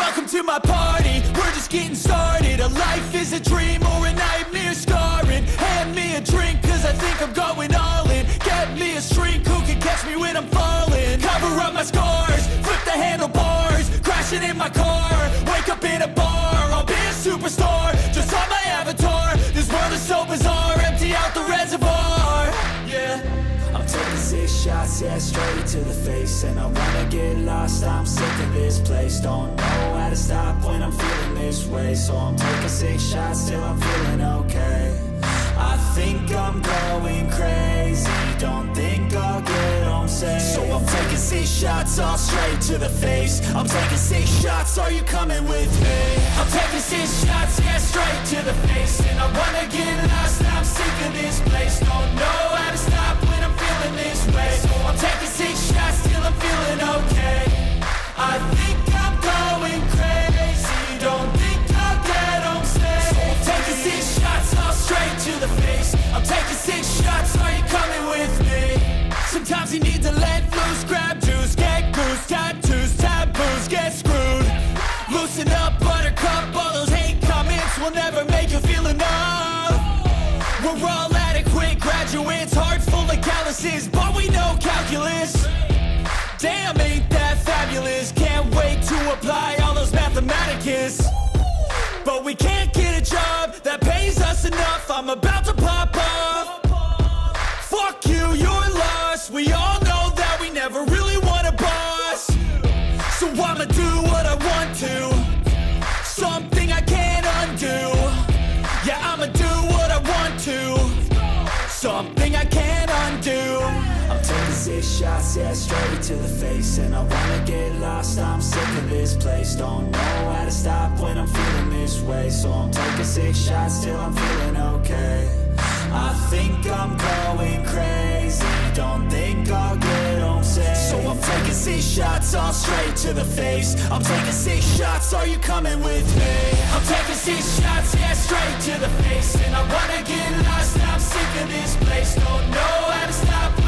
Welcome to my party, we're just getting started. A life is a dream or a nightmare scarring. Hand me a drink cause I think I'm going all in. Get me a shrink who can catch me when I'm falling. Cover up my scars, flip the handlebars. Crashing in my car, wake up in a bar. I'll be a superstar, just on my avatar. This world is so bizarre, empty out the reservoir. Yeah, I'm taking 6 shots, yeah, straight to the face. And I wanna get lost, I'm sick of this place. Don't know how to stop when I'm feeling this way. So I'm taking 6 shots till I'm feeling okay. I think I'm going crazy, don't think I'll get home safe. So I'm taking 6 shots, all straight to the face. I'm taking 6 shots, are you coming with me? I'm taking 6 shots, yeah, straight to the face. And I wanna get lost, I'm sick of this place. Don't know how to stop when I'm feeling this way. So I'm taking 6 shots till I'm feeling okay. I think I'm going crazy, don't think I'll get home safe. So I'm taking 6 shots, all straight to the face. I'm taking 6 shots, are you coming with me? Sometimes you need to let loose, grab juice, get goose, tattoos, taboos, get screwed. Loosen up, buttercup, all those hate comments will never make you feel enough. We're all adequate graduates, heart full of calluses, but we know calculus. Damn, ain't that fabulous? Can't wait to apply all those mathematicus. But we can't get a job that pays us enough. I'm about to pop off. Fuck you, you're lost. We all know that we never really want a boss. So I'ma do what I want to, something I can't undo. Yeah, I'ma do what I want to, something I can't undo. I'm taking 6 shots, yeah, straight to the face. And I wanna get lost, I'm sick of this place. Don't know how to stop when I'm feeling this way. So I'm taking 6 shots till I'm feeling okay. I think I'm going crazy, don't think I'll get home safe. So I'm taking 6 shots, all straight to the face. I'm taking 6 shots, are you coming with me? I'm taking 6 shots, yeah, straight to the face. And I wanna get lost, I'm sick of this place. Don't know how to stop